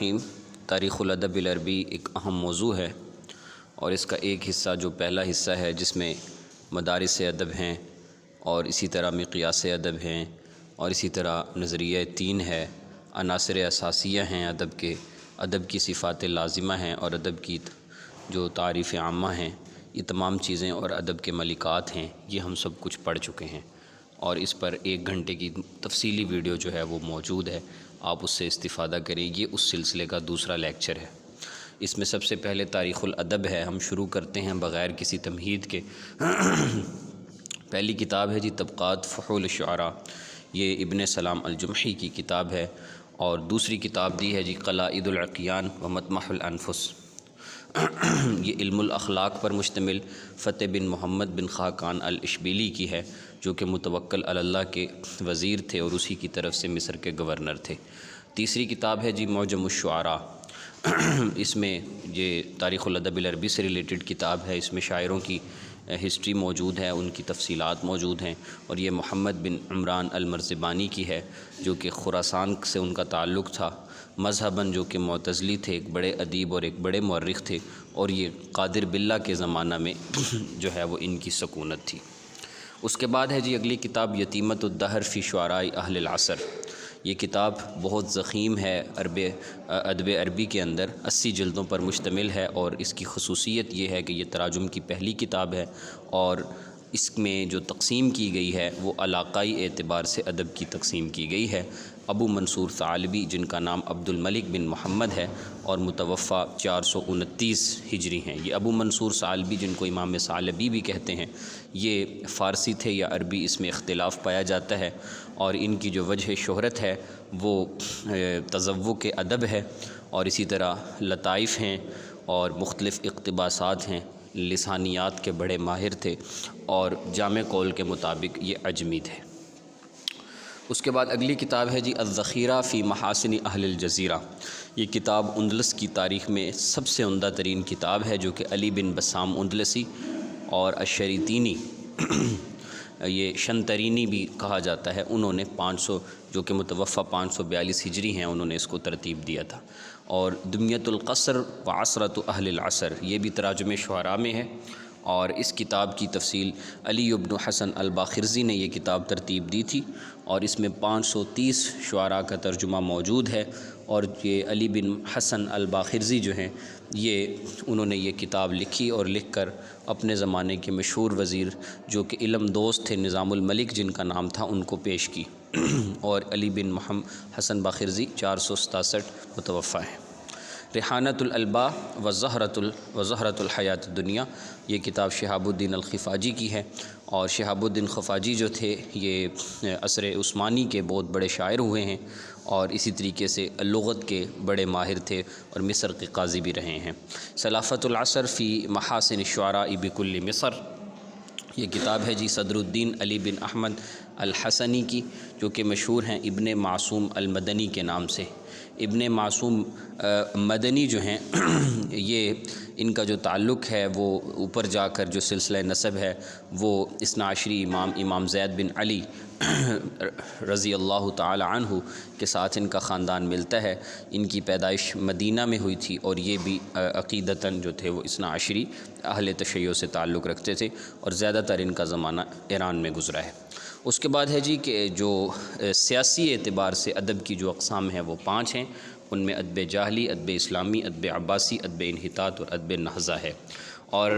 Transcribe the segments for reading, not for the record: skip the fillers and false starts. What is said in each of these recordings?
الرحیم۔ تاریخ الادب العربی ایک اہم موضوع ہے، اور اس کا ایک حصہ جو پہلا حصہ ہے جس میں مدارس ادب ہیں، اور اسی طرح مقیاس ادب ہیں، اور اسی طرح نظریہ تین ہے، عناصر اساسیہ ہیں ادب کی صفات لازمہ ہیں، اور ادب کی جو تعریف عامہ ہیں، یہ تمام چیزیں اور ادب کے ملکات ہیں، یہ ہم سب کچھ پڑھ چکے ہیں، اور اس پر 1 گھنٹے کی تفصیلی ویڈیو جو ہے وہ موجود ہے، آپ اس سے استفادہ کریں۔ یہ اس سلسلے کا دوسرا لیکچر ہے۔ اس میں سب سے پہلے تاریخ الادب ہے، ہم شروع کرتے ہیں بغیر کسی تمہید کے۔ پہلی کتاب ہے جی طبقات فحول الشعراء، یہ ابن سلام الجمحی کی کتاب ہے، اور دوسری کتاب دی ہے جی قلائد العقیان و مطمح الانفس، یہ علم الاخلاق پر مشتمل فتح بن محمد بن خاقان الاشبیلی کی ہے، جو کہ متوکل علی اللہ کے وزیر تھے اور اسی کی طرف سے مصر کے گورنر تھے۔ تیسری کتاب ہے جی معجم الشعراء، اس میں یہ تاریخ الادب العربی سے ریلیٹڈ کتاب ہے، اس میں شاعروں کی ہسٹری موجود ہے، ان کی تفصیلات موجود ہیں، اور یہ محمد بن عمران المرزبانی کی ہے، جو کہ خراسان سے ان کا تعلق تھا، مذہباً جو کہ معتزلی تھے، ایک بڑے ادیب اور ایک بڑے مورخ تھے، اور یہ قادر باللہ کے زمانہ میں جو ہے وہ ان کی سکونت تھی۔ اس کے بعد ہے جی اگلی کتاب یتیمۃ الدہر فی شعراء اہل العصر، یہ کتاب بہت ضخیم ہے، ادب عربی کے اندر 80 جلدوں پر مشتمل ہے، اور اس کی خصوصیت یہ ہے کہ یہ تراجم کی پہلی کتاب ہے، اور اس میں جو تقسیم کی گئی ہے وہ علاقائی اعتبار سے ادب کی تقسیم کی گئی ہے۔ ابو منصور ثعلبی، جن کا نام عبد الملک بن محمد ہے اور متوفی 429 ہجری ہیں، یہ ابو منصور ثعلبی جن کو امام ثعلبی بھی کہتے ہیں، یہ فارسی تھے یا عربی، اس میں اختلاف پایا جاتا ہے، اور ان کی جو وجہ شہرت ہے وہ تذوق ادب ہے، اور اسی طرح لطائف ہیں اور مختلف اقتباسات ہیں، لسانیات کے بڑے ماہر تھے، اور جامع قول کے مطابق یہ عجمی تھے۔ اس کے بعد اگلی کتاب ہے جی الذخیرہ فی محاسن اہل الجزیرہ، یہ کتاب اندلس کی تاریخ میں سب سے عمدہ ترین کتاب ہے، جو کہ علی بن بسام اندلسی اور الشریطینی، یہ شنترینی بھی کہا جاتا ہے، انہوں نے 500 جو کہ متوفی 542 ہجری ہیں، انہوں نے اس کو ترتیب دیا تھا۔ اور دمیۃ القصر و عصرۃ اہل العصر، یہ بھی تراجم شعراء میں ہے، اور اس کتاب کی تفصیل علی بن حسن الباخرزی نے یہ کتاب ترتیب دی تھی، اور اس میں 530 شعراء کا ترجمہ موجود ہے، اور یہ علی بن حسن الباخرزی جو ہیں انہوں نے یہ کتاب لکھی، اور لکھ کر اپنے زمانے کے مشہور وزیر جو کہ علم دوست تھے نظام الملک جن کا نام تھا، ان کو پیش کی، اور علی بن حسن باخرزی 467 متوفی ہیں۔ ریحانۃ الالباء وزہرۃ الحیات الدنیا، یہ کتاب شہاب الدین الخفاجی کی ہے، اور شہاب الدین خفاجی جو تھے یہ عصر عثمانی کے بہت بڑے شاعر ہوئے ہیں، اور اسی طریقے سے لغت کے بڑے ماہر تھے، اور مصر کے قاضی بھی رہے ہیں۔ سلافۃ العصر فی محاسن الشعراء بکل مصر، یہ کتاب ہے جی صدر الدین علی بن احمد الحسنی کی، جو کہ مشہور ہیں ابن معصوم المدنی کے نام سے۔ ابن معصوم مدنی جو ہیں یہ ان کا جو تعلق ہے وہ اوپر جا کر جو سلسلہ نسب ہے وہ اثنا عشری امام زید بن علی رضی اللہ تعالی عنہ کے ساتھ ان کا خاندان ملتا ہے۔ ان کی پیدائش مدینہ میں ہوئی تھی، اور یہ بھی عقیدتاً جو تھے وہ اثنا عشری اہل تشیع سے تعلق رکھتے تھے، اور زیادہ تر ان کا زمانہ ایران میں گزرا ہے۔ اس کے بعد ہے جی کہ جو سیاسی اعتبار سے ادب کی جو اقسام ہیں وہ 5 ہیں، ان میں ادب جاہلی، ادب اسلامی، ادب عباسی، ادب انحطاط اور ادب نہضہ ہے۔ اور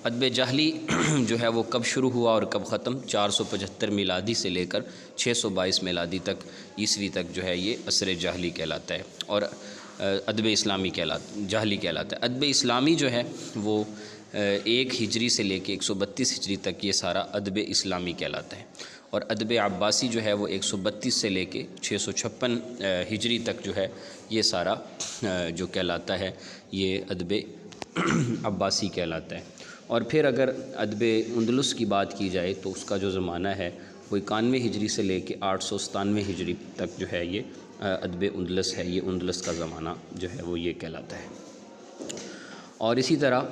ادب جاہلی جو ہے وہ کب شروع ہوا اور کب ختم، 475 میلادی سے لے کر 622 میلادی تک، عیسوی تک جو ہے یہ عصر جاہلی کہلاتا ہے، اور ادب اسلامی جاہلی کہلاتا ہے۔ ادب اسلامی جو ہے وہ 1 ہجری سے لے کے 132 ہجری تک یہ سارا ادب اسلامی کہلاتا ہے، اور ادب عباسی جو ہے وہ 132 سے لے کے 656 ہجری تک جو ہے یہ سارا جو کہلاتا ہے یہ ادب عباسی کہلاتا ہے۔ اور پھر اگر ادب اندلس کی بات کی جائے تو اس کا جو زمانہ ہے وہ 91 ہجری سے لے کے 897 ہجری تک جو ہے یہ ادب اندلس ہے، یہ اندلس کا زمانہ جو ہے وہ یہ کہلاتا ہے۔ اور اسی طرح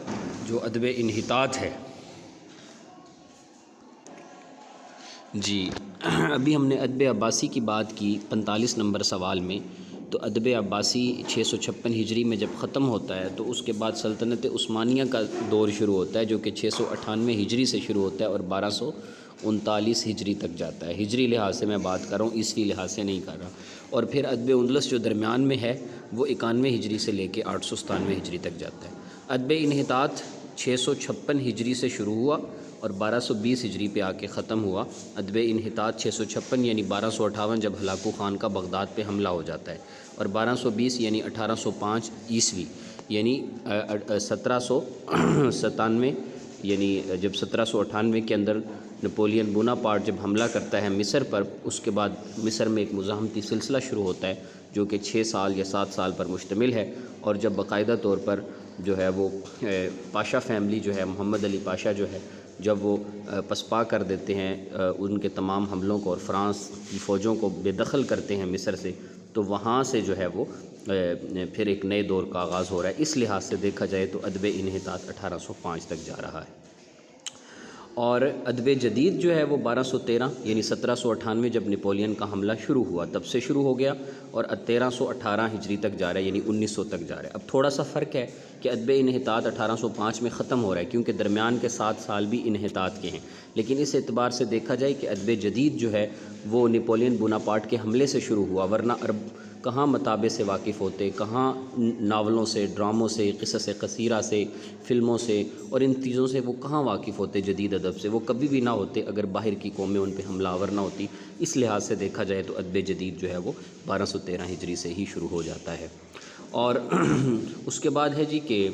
جو ادب انحطاط ہے، جی ابھی ہم نے ادب عباسی کی بات کی 45 نمبر سوال میں، تو ادب عباسی 656 ہجری میں جب ختم ہوتا ہے تو اس کے بعد سلطنت عثمانیہ کا دور شروع ہوتا ہے، جو کہ 698 ہجری سے شروع ہوتا ہے اور 1239 ہجری تک جاتا ہے۔ ہجری لحاظ سے میں بات کر رہا ہوں، عیسوی لحاظ سے نہیں کر رہا۔ اور پھر ادب اندلس جو درمیان میں ہے وہ 91 ہجری سے لے کے 897 ہجری تک جاتا ہے۔ ادب انحطاط 656 ہجری سے شروع ہوا اور 1220 ہجری پہ آ کے ختم ہوا۔ ادب انحطاط 656 یعنی 1258 جب ہلاکو خان کا بغداد پہ حملہ ہو جاتا ہے، اور 1220 یعنی 1805 عیسوی یعنی 1797 یعنی جب 1798 کے اندر نپولین بوناپارٹ جب حملہ کرتا ہے مصر پر، اس کے بعد مصر میں ایک مزاحمتی سلسلہ شروع ہوتا ہے جو کہ 6 سال یا 7 سال پر مشتمل ہے، اور جب باقاعدہ طور پر جو ہے وہ پاشا فیملی جو ہے، محمد علی پاشا جو ہے، جب وہ پسپا کر دیتے ہیں ان کے تمام حملوں کو اور فرانس کی فوجوں کو بے دخل کرتے ہیں مصر سے، تو وہاں سے جو ہے وہ پھر ایک نئے دور کا آغاز ہو رہا ہے۔ اس لحاظ سے دیکھا جائے تو ادب انحطاط 1805 تک جا رہا ہے، اور ادب جدید جو ہے وہ 1213 یعنی 1798 جب نپولین کا حملہ شروع ہوا تب سے شروع ہو گیا، اور 1318 ہجری تک جا رہا ہے، یعنی 1900 تک جا رہا ہے۔ اب تھوڑا سا فرق ہے کہ ادب انحطاط 1805 میں ختم ہو رہا ہے، کیونکہ درمیان کے 7 سال بھی انحطاط کے ہیں، لیکن اس اعتبار سے دیکھا جائے کہ ادب جدید جو ہے وہ نپولین بوناپارٹ کے حملے سے شروع ہوا، ورنہ عرب کہاں مطابع سے واقف ہوتے، کہاں ناولوں سے، ڈراموں سے، قصص قصیرہ سے، فلموں سے اور ان چیزوں سے وہ کہاں واقف ہوتے، جدید ادب سے وہ کبھی بھی نہ ہوتے اگر باہر کی قومیں ان پہ حملہ آور نہ ہوتی۔ اس لحاظ سے دیکھا جائے تو ادب جدید جو ہے وہ 1213 ہجری سے ہی شروع ہو جاتا ہے۔ اور اس کے بعد ہے جی کہ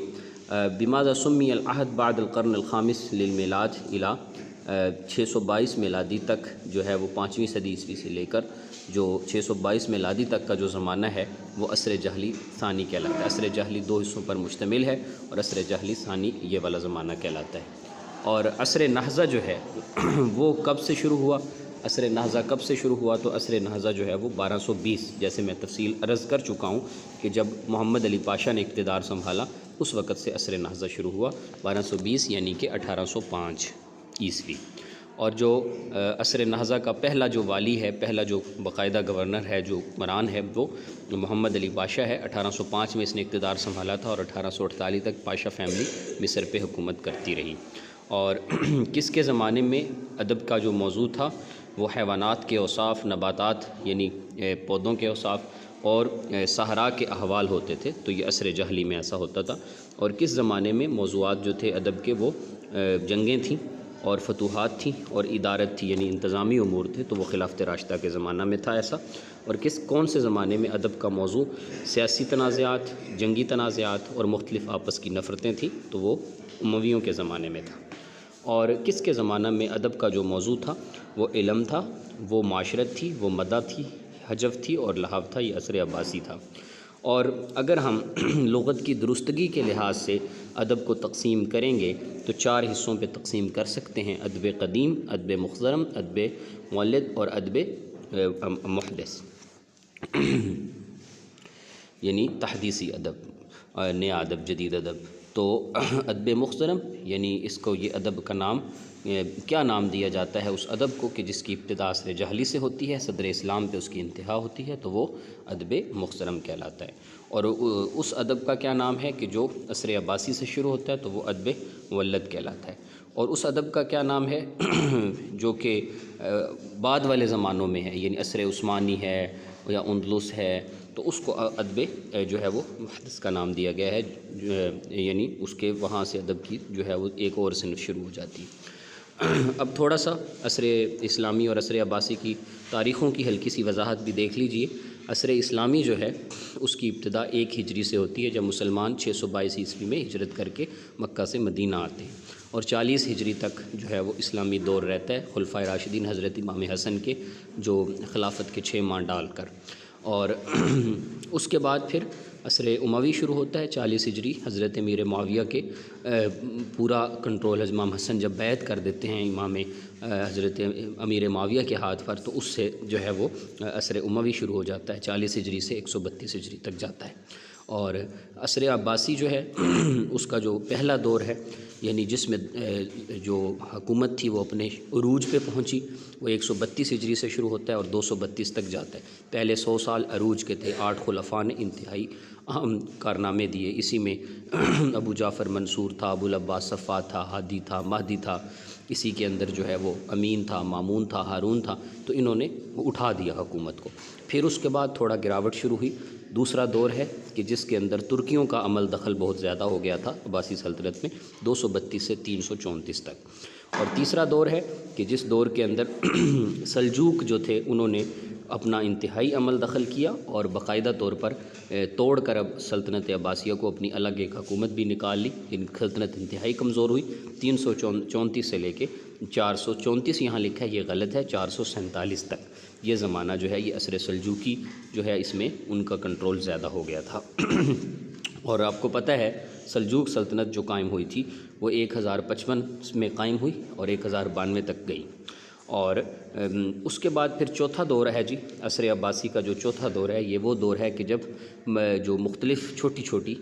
بماذا سمی العہد بعد القرن الخامس للمیلاد الی 622 میلادی تک جو ہے وہ 5ویں صدی عیسوی سے لے کر جو 622 میلادی تک کا جو زمانہ ہے وہ عصر جاہلی ثانی کہلاتا ہے۔ عصر جاہلی 2 حصوں پر مشتمل ہے، اور عصر جاہلی ثانی یہ والا زمانہ کہلاتا ہے۔ اور عصر نہضہ جو ہے وہ کب سے شروع ہوا؟ عصر نہضہ کب سے شروع ہوا؟ تو عصر نہضہ جو ہے وہ 1220، جیسے میں تفصیل عرض کر چکا ہوں کہ جب محمد علی پاشا نے اقتدار سنبھالا اس وقت سے عصر نہضہ شروع ہوا، 1220 یعنی کہ 1805 عیسوی۔ اور جو عصر نہضہ کا پہلا جو والی ہے، پہلا جو باقاعدہ گورنر ہے، جو حکمران ہے، وہ محمد علی پاشا ہے۔ 1805 میں اس نے اقتدار سنبھالا تھا، اور 1848 تک پاشا فیملی مصر پہ حکومت کرتی رہی۔ اور کس کے زمانے میں ادب کا جو موضوع تھا وہ حیوانات کے اوصاف، نباتات یعنی پودوں کے اوصاف اور صحرا کے احوال ہوتے تھے، تو یہ عصر جاہلی میں ایسا ہوتا تھا۔ اور کس زمانے میں موضوعات جو تھے ادب کے وہ جنگیں تھیں اور فتوحات تھیں اور ادارت تھی، یعنی انتظامی امور تھے، تو وہ خلافت راشدہ کے زمانہ میں تھا ایسا۔ اور کون سے زمانے میں ادب کا موضوع سیاسی تنازعات، جنگی تنازعات اور مختلف آپس کی نفرتیں تھیں، تو وہ امویوں کے زمانے میں تھا۔ اور کس کے زمانہ میں ادب کا جو موضوع تھا وہ علم تھا، وہ معاشرت تھی، وہ مدح تھی، حجف تھی اور لحاظ تھا، یہ عصر عباسی تھا۔ اور اگر ہم لغت کی درستگی کے لحاظ سے ادب کو تقسیم کریں گے تو 4 حصوں پہ تقسیم کر سکتے ہیں: ادب قدیم، ادب مخضرم، ادب مولد اور ادب محدث یعنی تحدیثی ادب، نیا ادب، جدید ادب۔ تو ادب مخضرم یعنی اس کو یہ ادب کا نام کیا نام دیا جاتا ہے اس ادب کو کہ جس کی ابتدا عصر جاہلی سے ہوتی ہے، صدر اسلام پہ اس کی انتہا ہوتی ہے، تو وہ ادب مخضرم کہلاتا ہے۔ اور اس ادب کا کیا نام ہے کہ جو عصر عباسی سے شروع ہوتا ہے، تو وہ ادب مولد کہلاتا ہے۔ اور اس ادب کا کیا نام ہے جو کہ بعد والے زمانوں میں ہے، یعنی عصر عثمانی ہے یا اندلس ہے، تو اس کو ادب جو ہے وہ محدث کا نام دیا گیا ہے، یعنی اس کے وہاں سے ادب کی جو ہے وہ ایک اور صنف شروع ہو جاتی ہے۔ اب تھوڑا سا عصر اسلامی اور عصر عباسی کی تاریخوں کی ہلکی سی وضاحت بھی دیکھ لیجئے۔ عصر اسلامی جو ہے اس کی ابتدا 1 ہجری سے ہوتی ہے، جب مسلمان 622 عیسوی میں ہجرت کر کے مکہ سے مدینہ آتے ہیں، اور 40 ہجری تک جو ہے وہ اسلامی دور رہتا ہے خلفائے راشدین حضرت امام حسن کے، جو خلافت کے 6 ماہ ڈال کر۔ اور اس کے بعد پھر عصر اموی شروع ہوتا ہے 40 ہجری، حضرت امیر معاویہ کے پورا کنٹرول امام حسن جب بیعت کر دیتے ہیں امام حضرت امیر معاویہ کے ہاتھ پر، تو اس سے جو ہے وہ عصر اموی شروع ہو جاتا ہے، 40 ہجری سے 132 ہجری تک جاتا ہے۔ اور عصر عباسی جو ہے اس کا جو پہلا دور ہے، یعنی جس میں جو حکومت تھی وہ اپنے عروج پہ پہنچی، وہ 132 ہجری سے شروع ہوتا ہے اور 232 تک جاتا ہے۔ پہلے 100 سال عروج کے تھے، 8 خلفاء نے انتہائی اہم کارنامے دیے۔ اسی میں ابو جعفر منصور تھا، ابو العباس صفوان تھا، ہادی تھا، مہدی تھا، اسی کے اندر جو ہے وہ امین تھا، مامون تھا، ہارون تھا، تو انہوں نے اٹھا دیا حکومت کو۔ پھر اس کے بعد تھوڑا گراوٹ شروع ہوئی۔ دوسرا دور ہے کہ جس کے اندر ترکیوں کا عمل دخل بہت زیادہ ہو گیا تھا عباسی سلطنت میں، 232 سے 334 تک۔ اور تیسرا دور ہے کہ جس دور کے اندر سلجوق جو تھے انہوں نے اپنا انتہائی عمل دخل کیا اور باقاعدہ طور پر توڑ کر اب سلطنت عباسیہ کو اپنی الگ ایک حکومت بھی نکال لی، لیکن سلطنت انتہائی کمزور ہوئی۔ 334 سے لے کے 434 یہاں لکھا ہے، یہ غلط ہے، 447 تک یہ زمانہ جو ہے، یہ عصر سلجوقی جو ہے، اس میں ان کا کنٹرول زیادہ ہو گیا تھا۔ اور آپ کو پتہ ہے سلجوق سلطنت جو قائم ہوئی تھی وہ 1055 میں قائم ہوئی اور 1092 تک گئی۔ اور اس کے بعد پھر چوتھا دور ہے جی، عصر عباسی کا جو چوتھا دور ہے، یہ وہ دور ہے کہ جب جو مختلف چھوٹی چھوٹی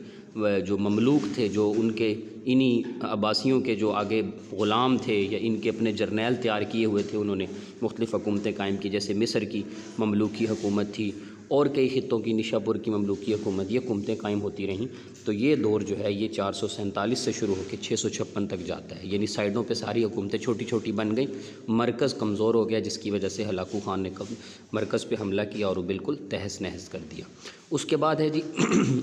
جو مملوک تھے، جو ان کے انہی عباسیوں کے جو آگے غلام تھے یا ان کے اپنے جرنیل تیار کیے ہوئے تھے، انہوں نے مختلف حکومتیں قائم کی، جیسے مصر کی مملوکی حکومت تھی اور کئی خطوں کی نشاپور کی مملوکی حکومت، یہ حکومتیں قائم ہوتی رہیں۔ تو یہ دور جو ہے یہ 447 سے شروع ہو کے 656 تک جاتا ہے، یعنی سائڈوں پہ ساری حکومتیں چھوٹی چھوٹی بن گئیں، مرکز کمزور ہو گیا، جس کی وجہ سے ہلاکو خان نے مرکز پہ حملہ کیا اور وہ بالکل تہس نہس کر دیا۔ اس کے بعد ہے جی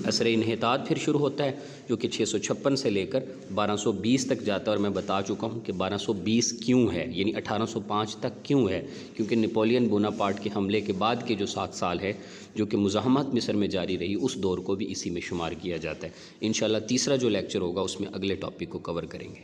عصر انحطاط پھر شروع ہوتا ہے، جو کہ 656 سے لے کر 1220 تک جاتا ہے، اور میں بتا چکا ہوں کہ 1220 کیوں ہے، یعنی 1805 تک کیوں ہے، کیونکہ نپولین بوناپارٹ کے حملے کے بعد کے جو 7 سال ہے جو کہ مزاحمت مصر میں جاری رہی، اس دور کو بھی اسی میں شمار کیا جاتا ہے۔ انشاءاللہ تیسرا جو لیکچر ہوگا اس میں اگلے ٹاپک کو کور کریں گے۔